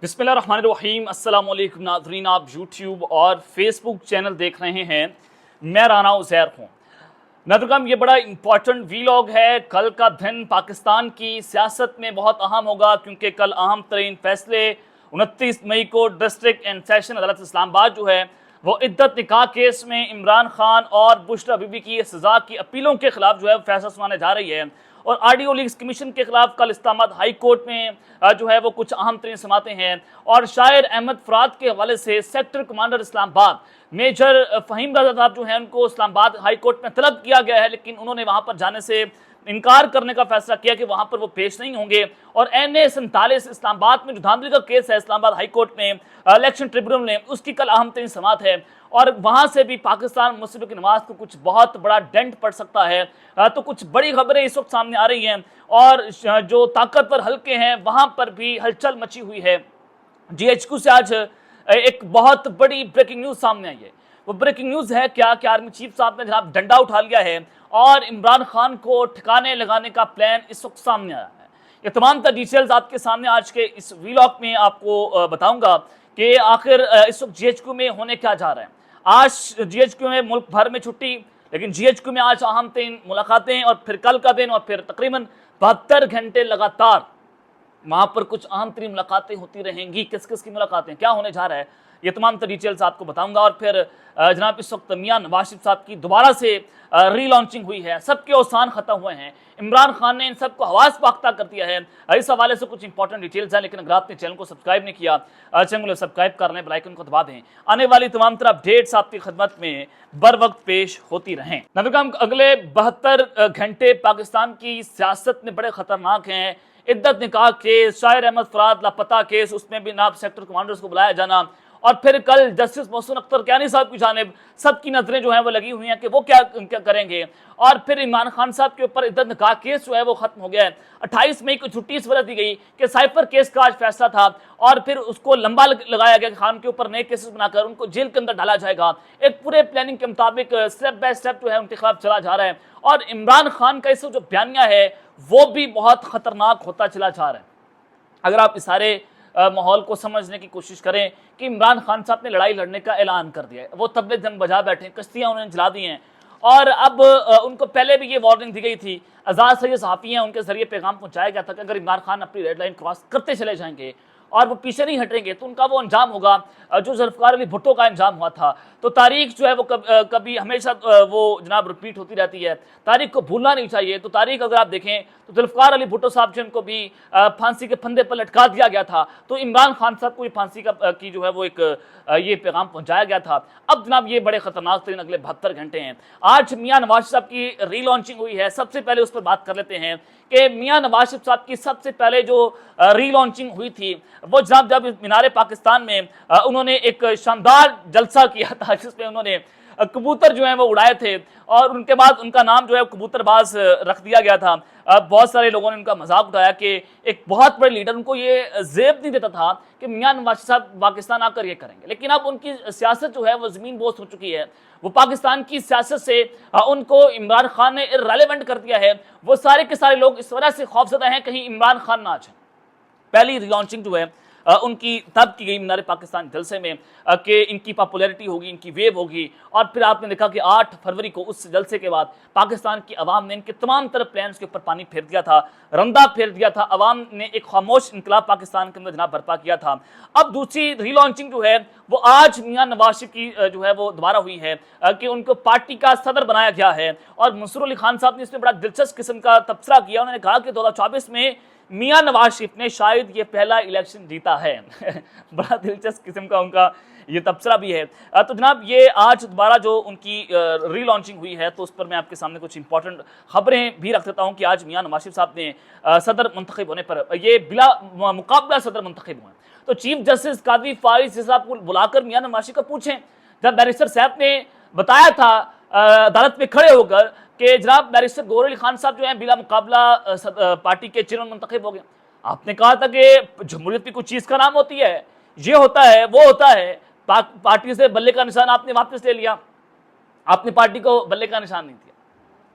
बिस्मिल्लाहिर्रहमानिर्रहीम अस्सलाम वालेकुम नाज़रीन, आप यूट्यूब और फेसबुक चैनल देख रहे हैं। मैं राना उज़ैर हूँ। नाज़रीन, ये बड़ा इंपॉर्टेंट वीलॉग है। कल का दिन पाकिस्तान की सियासत में बहुत अहम होगा, क्योंकि कल अहम तरीन फैसले 29 मई को डिस्ट्रिक्ट एंड सेशन अदालत इस्लामाबाद जो है वो इद्दत निकाह केस में इमरान खान और बुशरा बीबी की सज़ा की अपीलों के खिलाफ जो है फैसला सुनाने जा रही है। और ऑडियो लीक्स कमीशन के खिलाफ कल इस्लामाबाद हाई कोर्ट में जो है वो कुछ अहम तरीन समातें हैं। और शायर अहमद फराद के हवाले से sector commander Islamabad major Faheem Raza साहब जो है उनको इस्लामाबाद हाई कोर्ट में तलब किया गया है, लेकिन उन्होंने वहाँ पर जाने से इनकार करने का फैसला किया कि वहाँ पर वो पेश नहीं होंगे। और NA-47 इस्लामाबाद में जो धांधली का केस है इस्लामाबाद हाई कोर्ट में इलेक्शन ट्रिब्यूनल ने, उसकी कल अहम तरीन समात है। और वहाँ से भी पाकिस्तान मुस्लिम की नमाज को कुछ बहुत बड़ा डेंट पड़ सकता है। तो कुछ बड़ी खबरें इस वक्त सामने आ रही हैं और जो ताकतवर हल्के हैं वहाँ पर भी हलचल मची हुई है। GHQ से आज एक बहुत बड़ी ब्रेकिंग न्यूज़ सामने आई है। वो ब्रेकिंग न्यूज़ है क्या कि आर्मी चीफ साहब ने जनाब डंडा उठा लिया है और इमरान खान को ठिकाने लगाने का प्लान इस वक्त सामने आया है। ये तमाम डिटेल्स आपके सामने आज के इस वीलॉग में आपको बताऊंगा कि आखिर इस वक्त GHQ में होने क्या जा रहा है। आज GHQ में मुल्क भर में छुट्टी, लेकिन GHQ में आज अहम तीन मुलाकातें और फिर कल का दिन और फिर तकरीबन 72 घंटे लगातार वहाँ पर कुछ अहम तरीन मुलाकातें होती रहेंगी। किस किस की मुलाकातें, क्या होने जा रहा है, ये तमाम डिटेल्स आपको बताऊंगा। और फिर जनाब इस वक्त मियां नवाज शरीफ साहब की दोबारा से रीलॉन्चिंग हुई है, सबके औसान खत्म हुए हैं, इमरान खान ने इन सबको हवास पाख्ता कर दिया है। इस हवाले से कुछ इंपॉर्टेंट डिटेल्स हैं, लेकिन अगर आपने चैनल को सब्सक्राइब नहीं किया, चैनल को सब्सक्राइब कर लें, बेल आइकन को दबा दें। आने वाली तमाम तरह अपडेट्स आपकी खिदमत में बर वक्त पेश होती रहें। नाज़रीन, अगले 72 घंटे पाकिस्तान की सियासत में बड़े खतरनाक हैं। इद्दत निकाह केस, शायर अहमद फराद लापता केस, उसमें भी नाब सेक्टर कमांडर्स को बुलाया जाना, और फिर कल जस्टिस मोहसिन अख्तर कियानी साहब की जानिब सबकी नजरें जो हैं वो लगी हुई हैं कि वो क्या करेंगे। और फिर इमरान खान साहब के ऊपर इद्दत निकाह केस जो है वो खत्म हो गया है। 28 मई को छुट्टी इस वजह दी गई कि साइफर केस का आज फैसला था और फिर उसको लंबा लगाया गया कि खान के ऊपर नए केसेस बनाकर उनको जेल के अंदर डाला जाएगा। एक पूरे प्लानिंग के मुताबिक स्टेप बाय स्टेप जो है उनके खिलाफ चला जा रहा है। और इमरान खान का इस जो बयानिया है वो भी बहुत खतरनाक होता चला जा रहा है। अगर आप इस सारे माहौल को समझने की कोशिश करें कि इमरान खान साहब ने लड़ाई लड़ने का ऐलान कर दिया है, वो तबले जंग बजा बैठे, कश्तियाँ उन्होंने जला दी हैं। और अब उनको पहले भी ये वार्निंग दी गई थी, आज़ाद सैयद सहाफ़ी हैं, उनके जरिए पैगाम पहुंचाया गया था कि अगर इमरान खान अपनी रेड लाइन क्रॉस करते चले जाएंगे और वो पीछे नहीं हटेंगे तो उनका वो अंजाम होगा जो जुल्फ़िकार अली भुट्टो का अंजाम हुआ था। तो तारीख जो है वो कभी हमेशा वो जनाब रिपीट होती रहती है, तारीख को भूलना नहीं चाहिए। तो तारीख अगर आप देखें तो जुल्फ़िकार अली भुट्टो साहब जिनको भी फांसी के फंदे पर लटका दिया गया था, तो इमरान खान साहब को भी फांसी की जो है वो एक ये पैगाम पहुंचाया गया था। अब जनाब ये बड़े खतरनाक तरीन अगले 72 घंटे हैं। आज मियां नवाज साहब की रीलॉन्चिंग हुई है। सबसे पहले उस पर बात कर लेते हैं कि मियां नवाज शरीफ साहब की सबसे पहले जो रीलॉन्चिंग हुई थी वो जनाब जब मीनार पाकिस्तान में उन्होंने एक शानदार जलसा किया था, जिसमें उन्होंने कबूतर जो हैं वो उड़ाए थे और उनके बाद उनका नाम जो है कबूतरबाज रख दिया गया था। बहुत सारे लोगों ने उनका मजाक उठाया कि एक बहुत बड़े लीडर उनको ये जेब नहीं देता था कि मियां नवाज साहब पाकिस्तान आकर ये करेंगे। लेकिन अब उनकी सियासत जो है वो ज़मीन बोस हो चुकी है। वो पाकिस्तान की सियासत से उनको इमरान खान ने इर्रेलेवेंट कर दिया है। वो सारे के सारे लोग इस वजह से खौफजदा हैं कहीं इमरान खान ना आ जाए। पहली रिलॉन्चिंग जो है उनकी तब की गई मीनार पाकिस्तान जलसे में कि इनकी पॉपुलैरिटी होगी, इनकी वेव होगी। और फिर आपने देखा कि 8 फरवरी को उस जलसे के बाद पाकिस्तान की आवाम ने इनके तमाम तरह प्लान्स के ऊपर पानी फेर दिया था, रंदा फेर दिया था। आवाम ने एक खामोश इनकलाब पाकिस्तान के अंदर जनाब बर्पा किया था। अब दूसरी रीलॉन्चिंग जो है वो आज मियां नवाज शरीफ की जो है वो दोबारा हुई है कि उनको पार्टी का सदर बनाया गया है। और मंसूर अली खान साहब ने इसमें बड़ा दिलचस्प किस्म का तबसरा किया। उन्होंने कहा कि 2024 में मियां नवाज शरीफ ने शायद ये पहला इलेक्शन जीता है। बड़ा दिलचस्प किस्म का उनका ये तबसरा भी है। तो जनाब ये आज दोबारा जो उनकी रीलॉन्चिंग हुई है तो उस पर मैं आपके सामने कुछ इंपॉर्टेंट खबरें भी रख देता हूँ कि आज मियां नवाज शरीफ साहब ने सदर मुंतखब होने पर ये बिला मुकाबला सदर मुंतखब हुए। तो चीफ जस्टिस कादी फारिस साहब को बुलाकर मियां नवाज शरीफ को पूछें, जब बैरिस्टर साहब ने बताया था अदालत में खड़े होकर कि जनाब बैरिस्टर गौहर अली खान साहब जो हैं बिला मुकाबला पार्टी के चेयरमैन मुंतखब हो गए, आपने कहा था कि जमहूरियत की कुछ चीज़ का नाम होती है, ये होता है वो होता है। पार्टी से बल्ले का निशान आपने वापस ले लिया, आपने पार्टी को बल्ले का निशान नहीं दिया।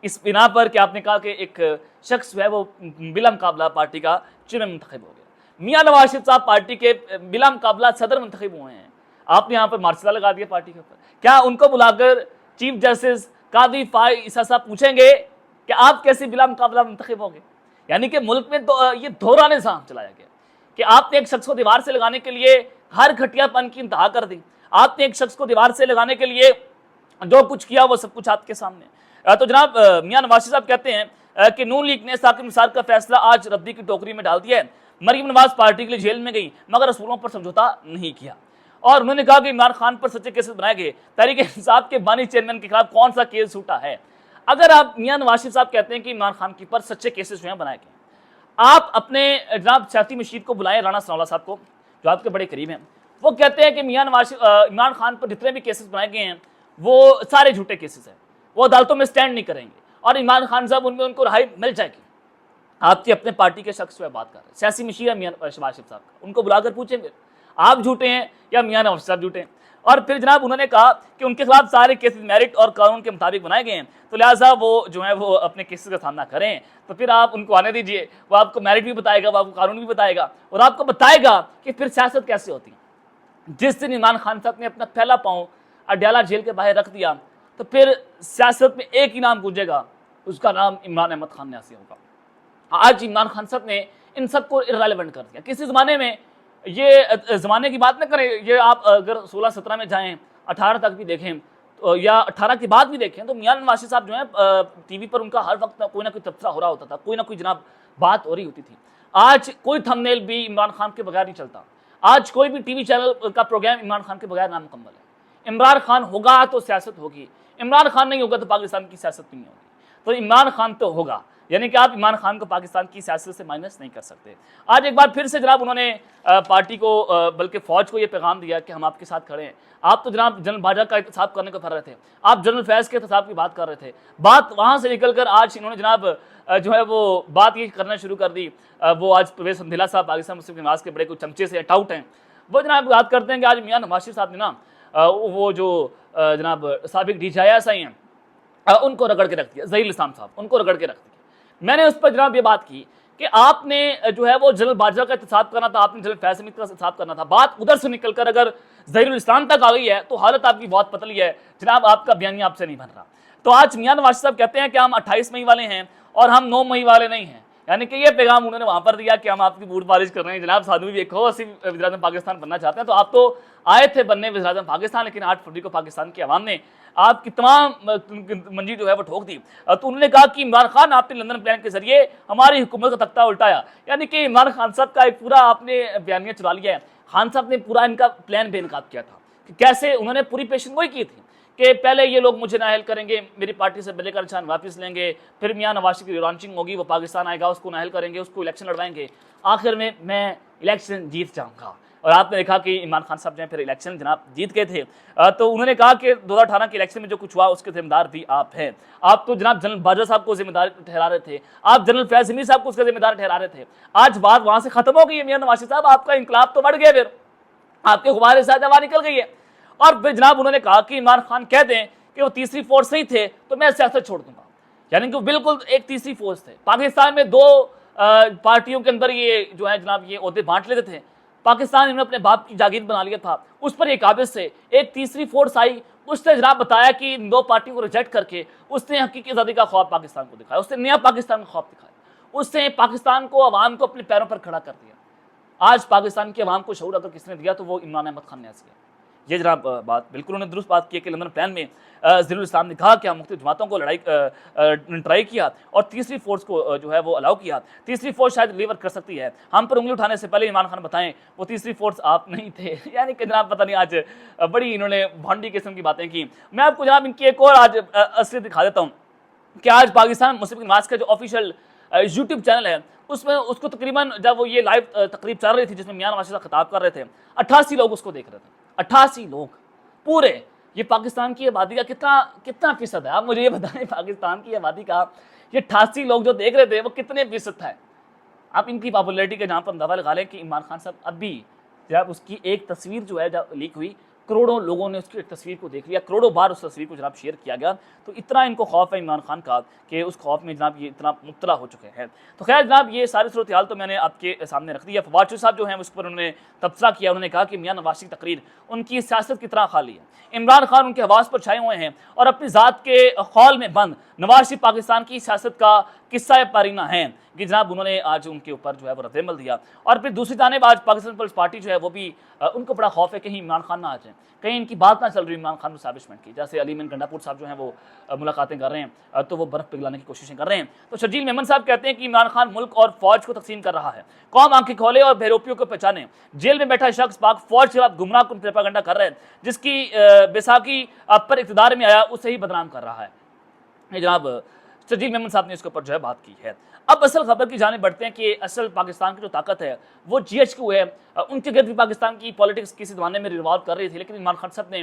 इस बिना पर कि आपने कहा कि एक शख्स जो है वो बिला मुकाबला पार्टी का चेयरमैन मुंतखब हो गया। मियां नवाज शरीफ साहब पार्टी के बिला मुकाबला सदर मुंतखब हुए हैं, आपने यहाँ पर मार्शल लगा दिया पार्टी के ऊपर। क्या उनको बुलाकर चीफ जस्टिस कादी फाइज ईसा साहब पूछेंगे कि आप कैसे बिला मुकाबला मुंतखब होंगे? यानी कि मुल्क में तो ये दोहरा निज़ाम चलाया गया कि आपने एक शख्स को दीवार से लगाने के लिए हर घटियापन की इंतहा कर दी, आपने एक शख्स को दीवार से लगाने के लिए जो कुछ किया वो सब कुछ आपके सामने। तो जनाब मियां नवाज शरीफ साहब कहते हैं कि नून लीग ने साकिब निसार का फैसला आज रद्दी की टोकरी में डाल दिया है। मरीम नवाज पार्टी के लिए जेल में गई मगर असूलों पर समझौता नहीं किया। और उन्होंने कहा कि इमरान खान पर सच्चे केसेस बनाए गए, तहरीक इंसाफ के बानी चेयरमैन के खिलाफ कौन सा केस छूटा है? अगर आप मियां नवाज शरीफ साहब कहते हैं कि इमरान खान के पर सच्चे केसेस जो हैं बनाए गए, आप अपने जनाब सियासी मशीद को बुलाएं, राणा सनाउल्लाह साहब को जो आपके बड़े करीब हैं, वो कहते हैं कि इमरान खान पर जितने भी केसेस बनाए गए हैं वो सारे झूठे केसेस हैं, वो अदालतों में स्टैंड नहीं करेंगे और इमरान खान साहब उनमें उनको रिहाई मिल जाएगी। आपकी अपने पार्टी के शख्स से बात कर रहे हैं, सियासी मशीर है मियां शहबाज शरीफ साहब का, उनको बुलाकर पूछेंगे आप झूठे हैं या मियां नवाज साहब झूठे हैं? और फिर जनाब उन्होंने कहा कि उनके खिलाफ सारे केसेस मेरिट और कानून के मुताबिक बनाए गए हैं, तो लिहाजा वो जो है वो अपने केसेस का सामना करें। तो फिर आप उनको आने दीजिए, वो आपको मेरिट भी बताएगा, वो आपको कानून भी बताएगा और आपको बताएगा कि फिर सियासत कैसे होती है। जिस दिन इमरान खान साहब ने अपना पहला पाँव अडयाला जेल के बाहर रख दिया तो फिर सियासत में एक ही नाम गूंजेगा, उसका नाम इमरान अहमद खान न्यासी होगा। आज इमरान खान साहब ने इन सबको इररेलेवेंट कर दिया। किसी ज़माने में ये ज़माने की बात न करें, ये आप अगर 16-17 में जाएं, 18 तक भी देखें तो या 18 के बाद भी देखें तो मियां नवाज शरीफ साहब जो है टीवी पर उनका हर वक्त कोई ना कोई तबसरा हो रहा होता था, कोई ना कोई जनाब बात हो रही होती थी। आज कोई थंबनेल भी इमरान खान के बगैर नहीं चलता, आज कोई भी टीवी चैनल का प्रोग्राम इमरान खान के बगैर नामुकम्मल है। इमरान खान होगा तो सियासत होगी, इमरान खान नहीं होगा तो पाकिस्तान की सियासत नहीं होगी। तो इमरान खान तो होगा, यानी कि आप इमरान खान को पाकिस्तान की सियासत से माइनस नहीं कर सकते। आज एक बार फिर से जनाब उन्होंने पार्टी को बल्कि फौज को ये पैगाम दिया कि हम आपके साथ खड़े हैं। आप तो जनाब जनरल बाजवा का एहतसाब करने को कर रहे थे, आप जनरल फैज़ के एहतसाब की बात कर रहे थे, बात वहाँ से निकल कर आज इन्होंने जनाब जो है वो बात ये करना शुरू कर दी। वो आज परवेज़ संधिला साहब पाकिस्तान मुस्लिम नवाज के बड़े कुछ चमचे से टाउट हैं, वो जनाब बात करते हैं कि आज मियां नवाज शरीफ साहब ने ना वो जो जनाब साबिक DJI हैं उनको रगड़ के रख दिया, ज़हीरुल इस्लाम साहब उनको रगड़ के रख दिया। मैंने उस पर जनाब ये बात की कि आपने जो है वो जनरल बाजवा का एहतसाब करना था, आपने जनरल फैज़ हमीद का एहतसाब करना था। बात उधर से निकलकर अगर ज़हीरुल इस्लाम तक आ गई है तो हालत आपकी बहुत पतली है जनाब, आपका बयानिया आपसे नहीं बन रहा। तो आज मियां नवाज साहब कहते हैं कि हम 28 मई वाले हैं और हम 9 मई वाले नहीं हैं, यानी कि ये पैगाम उन्होंने वहाँ पर दिया कि हम आपकी बूट बारिश कर रहे हैं। जनाब सानू भी देखो असि वज़ीर-ए-आज़म पाकिस्तान बनना चाहते हैं, तो आप तो आए थे बनने वज़ीर-ए-आज़म पाकिस्तान, लेकिन 8 फरवरी को पाकिस्तान की आवाम ने आपकी तमाम मंजी जो है वो ठोक दी। तो उन्होंने कहा कि इमरान खान आपने लंदन प्लान के जरिए हमारी हुकूमत का तख्ता उल्टाया, यानी कि इमरान खान साहब का एक पूरा आपने बयानिया चुरा लिया है। खान साहब ने पूरा इनका प्लान बेनकाब किया था कि कैसे उन्होंने पूरी पेशन गोई की थी कि पहले ये लोग मुझे नाअहल करेंगे, मेरी पार्टी से बल्ले का निशान वापस लेंगे, फिर मियां नवाज शरीफ की लॉन्चिंग होगी, वो पाकिस्तान आएगा, उसको नाअहल करेंगे, उसको इलेक्शन लड़वाएंगे, आखिर में मैं इलेक्शन जीत जाऊंगा। और आपने देखा कि इमरान खान साहब जो है फिर इलेक्शन जनाब जीत गए थे। तो उन्होंने कहा कि 2018 के इलेक्शन में जो कुछ हुआ उसके जिम्मेदार भी आप हैं। आप तो जनाब जनरल बाजवा साहब को जिम्मेदार ठहरा रहे थे, आप जनरल फैज़ हमीद साहब को उसका जिम्मेदार ठहरा रहे थे। आज बात वहाँ से खत्म हो गई है मियां नवाज शरीफ साहब, आपका इंकलाब तो बढ़ गया, फिर आपके गुब्बारे से हवा निकल गई है। और फिर जनाब उन्होंने कहा कि इमरान खान कह दें कि वो तीसरी फोर्स नहीं थे तो मैं सियासत छोड़ दूंगा, यानी कि वो बिल्कुल एक तीसरी फोर्स थे। पाकिस्तान में 2 पार्टियों के अंदर ये जो है जनाब ये ओहदे बांट लेते थे, पाकिस्तान इन्होंने अपने बाप की जागीर बना लिया था, उस पर एक काबिज से एक तीसरी फोर्स आई, उसने जनाब बताया कि इन 2 पार्टियों को रिजेक्ट करके उसने हकीकी आज़ादी का ख्वाब पाकिस्तान को दिखाया, उसने नया पाकिस्तान का ख्वाब दिखाया, उसने पाकिस्तान को अवाम को अपने पैरों पर खड़ा कर दिया। आज पाकिस्तान की अवाम को शऊर अगर किसने दिया तो वो इमरान अहमद खान न्यासी है। ये जनाब बात बिल्कुल उन्होंने दुरुस्त बात की है कि लंदन प्लान में ज़हीरुल इस्लाम ने कहा कि हम मुख्तलिफ जमातों को ट्राई किया और तीसरी फोर्स को जो है वो अलाउ किया, तीसरी फोर्स शायद डिलीवर कर सकती है। हम पर उंगली उठाने से पहले इमरान खान बताएं वो तीसरी फोर्स आप नहीं थे, यानी कि जनाब पता नहीं आज बड़ी इन्होंने भांडी किस्म की बातें की। मैं आपको जनाब इनकी एक और आज असलियत दिखा देता हूँ कि आज पाकिस्तान मुस्लिम नवाज का जो ऑफिशियल यूट्यूब चैनल है उसमें उसको तकरीबन जब वो ये लाइव तकरीब चल रही थी जिसमें मियां नवाज शरीफ खिताब कर रहे थे, 88 लोग उसको देख रहे थे, 88 लोग पूरे। ये पाकिस्तान की आबादी का कितना फीसद है? आप मुझे ये बताएं, पाकिस्तान की आबादी का ये 88 लोग जो देख रहे थे वो कितने फीसद था? आप इनकी पॉपुलैरिटी के जहाँ पर अंदाजा लगा लें कि इमरान खान साहब अब भी जब उसकी एक तस्वीर जो है जब लीक हुई करोड़ों लोगों ने उसकी एक तस्वीर को देख लिया, करोड़ों बार उस तस्वीर को जनाब शेयर किया गया। तो इतना इनको खौफ है इमरान खान का कि उस खौफ में जनाब ये इतना मुब्तला हो चुके हैं। तो खैर जनाब ये सारी सूरत हाल तो मैंने आपके सामने रख दी है। फवाद चौधरी साहब जो हैं उस पर उन्होंने तबसरा किया, उन्होंने कहा कि मियां नवाज की तकरीर उनकी सियासत की तरह खाली है, इमरान खान उनके हवास पर छाए हुए हैं और अपनी ज़ात के खौल में बंद नवाज शरीफ पाकिस्तान की सियासत का किस्सा पारीना है कि जनाब उन्होंने आज उनके ऊपर जो है वो रद्दमल दिया। और फिर दूसरी जानिब आज पाकिस्तान पीपल्स पार्टी जो है वो भी उनको बड़ा खौफ है कहीं इमरान खान ना आ जाए, कहीं इनकी बात ना चल रही इमरान खान एस्टैब्लिशमेंट की, जैसे अली मेमन गंडापुर साहब जो हैं वो मुलाकातें कर रहे हैं, तो वो बर्फ पिघलाने की कोशिशें कर रहे हैं। तो शर्जील मेमन साहब कहते हैं कि इमरान खान मुल्क और फौज को तकसीम कर रहा है, कौम आंखें खोले और बेरोपियों को पहचाने। जेल में बैठा शख्स पाक फौज के खिलाफ गुमराह कुन प्रोपेगेंडा कर रहे हैं, जिसकी बैसाखी पर इक़्तिदार में आया उसे ही बदनाम कर रहा है। ये जनाब शर्जील मेमन साहब ने इसके ऊपर जो है बात की है। अब असल खबर की जाने बढ़ते हैं कि असल पाकिस्तान की जो ताकत है वो GHQ है। उनके गिर्द भी पाकिस्तान की पॉलिटिक्स किसी ज़माने में रिवॉल्व कर रही थी, लेकिन इमरान खान साहब ने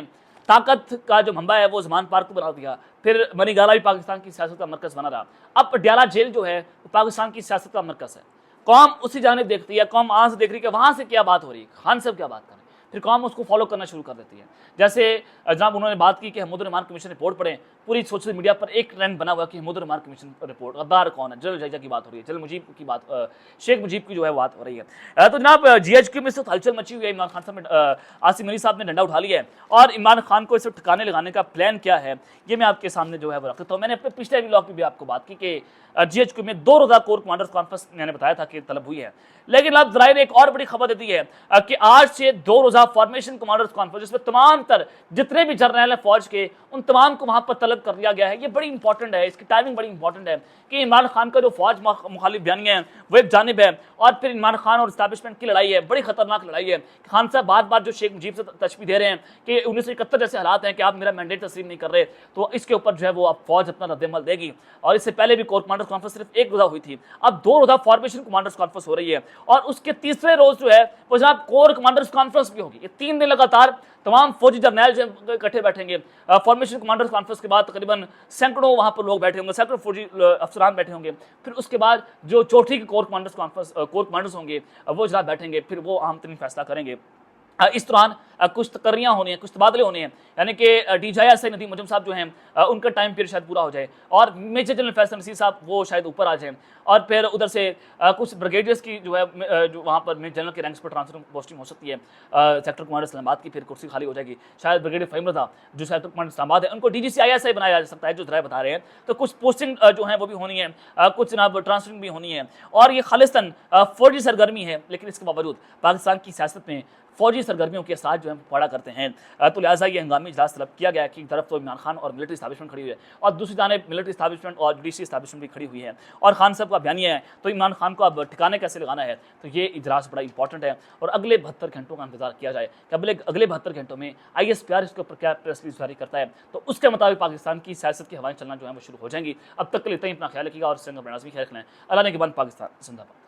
ताकत का जो मंबा है वो ज़मान पार्क को बना दिया। फिर मनीगाला भी पाकिस्तान की सियासत का मरकज़ बना रहा। अब पटियाला जेल जो है वो पाकिस्तान की सियासत का मरकज़ है। कौम उसी जानिब देखती है, कौम वहाँ से देख रही है कि वहाँ से क्या बात हो रही है, खान साहब क्या बात कर रहे हैं, फिर कौम उसको फॉलो करना शुरू कर देती है। जैसे जनाब उन्होंने बात की कि हमूद रहमान कमीशन रिपोर्ट पढ़ें, पूरी सोशल मीडिया पर एक ट्रेंड बना हुआ कि हमूद रहमान कमीशन रिपोर्ट, गद्दार कौन है, जनरल जैजा की बात हो रही है, जनरल मुजीब की बात, शेख मुजीब की जो है बात हो रही है। तो जनाब GHQ में सिर्फ हलचल मची हुई है। इमरान खान साहब ने आसिम अली साहब ने डंडा उठा लिया है और इमरान खान को इसे ठिकाने लगाने का प्लान क्या है ये मैं आपके सामने जो है वो रखता हूँ। मैंने अपने पिछले व्लॉग में भी आपको बात की कि GHQ में 2 रोज़ा कोर कमांडर्स कॉन्फ्रेंस मैंने बताया था कि तलब हुई है, लेकिन अब जराए ने एक और बड़ी खबर दे दी है कि आज से 2 रोज़ा फॉर्मेशन कमांडर्स कॉन्फ्रेंस, जिसमें तमाम तर जितने भी जर्नल हैं फौज के उन तमाम को वहां पर तलब कर लिया गया है। ये बड़ी इंपॉर्टेंट है, इसकी टाइमिंग बड़ी इंपॉर्टेंट है कि इमरान खान का जो फौज मुखालिफ बयानियां हैं वो एक जानिब है और फिर इमरान खान और इस्टेब्लिशमेंट की लड़ाई है, बड़ी खतरनाक लड़ाई है। खान साहब बार बार जो शेख मुजीब से तशबीह दे रहे हैं कि 1971 जैसे हालात हैं कि आप मेरा मैंडेट तस्लीम नहीं कर रहे, तो इसके ऊपर जो है वो अब फौज अपना रद्दमल देगी। और इससे पहले भी कोर कमांडर्स कॉन्फ्रेंस सिर्फ 1 रोज़ा हुई थी, अब 2 रोज़ा फॉर्मेशन कमांडर्स कॉन्फ्रेंस हो रही है और उसके तीसरे रोज जो है वो जनाब कोर कमांडर्स कॉन्फ्रेंस भी होगी। ये 3 दिन लगातार तमाम फौजी जर्नैल जो इकट्ठे बैठेंगे। फॉर्मेशन कमांडर्स कॉन्फ्रेंस के बाद तकरीबन सैकड़ों वहाँ पर लोग बैठे होंगे, सैकड़ों फौजी अफसरान बैठे होंगे। फिर उसके बाद जो चौथी के कोर कमांडर्स होंगे वो जनाब बैठेंगे, फिर वो अहम तरीन फैसला करेंगे। इस दौरान कुछ तकर्रियाँ होनी हैं, कुछ तबादले होने हैं, यानी कि DJI नदीम मुजम साहब जो हैं उनका टाइम पीरियड शायद पूरा हो जाए और मेजर जनरल फैसल नसीर साहब वो शायद ऊपर आ जाएँ और फिर उधर से कुछ ब्रिगेडियर्स की जो है जो वहाँ पर मेजर जनरल के रैंक्स पर ट्रांसफर पोस्टिंग हो सकती है। सेक्टर कमांडर इस्लामाबाद की फिर कुर्सी खाली हो जाएगी, शायद ब्रिगेडियर फ़हीम रज़ा जो सेक्टर कमांडर इस्लामाबाद है उनको DGCISI बनाया जा सकता है, जो ज़राए बता रहे हैं। तो कुछ पोस्टिंग जो है वो भी होनी है, कुछ जनाब ट्रांसफरिंग भी होनी है और ये खालिस्तान फौजी सरगर्मी है, लेकिन इसके बावजूद पाकिस्तान की सियासत में फौजी सरगर्मियों के साथ जो है पड़ा करते हैं। तो लिहाजा ये हंगामी इजलास तलब किया गया कि एक तरफ तो इमरान खान और मिलिट्री इस्टेब्लिशमेंट खड़ी हुई है और दूसरी जानिब मिलिट्री इस्टेब्लिशमेंट और जुडिशरी इस्टेब्लिशमेंट भी खड़ी हुई है और खान साहब का बयानिया है। तो इमरान खान को अब ठिकाने कैसे लगाना है, तो ये इजलास बड़ा इंपॉर्टेंट है और अगले 72 घंटों का इंतजार किया जाए कि अगले 72 घंटों में ISPR इसके ऊपर क्या प्रेस रिलीज जारी करता है, तो उसके मुताबिक पाकिस्तान की सियासत की हवाएं चलना जो है वो शुरू हो जाएंगी। अब तक के लिए इतना ही, अपना ख्याल रखिएगा और संग भी ख्याल रखना है। अल्लाह ने के बाद पाकिस्तान जिंदाबाद।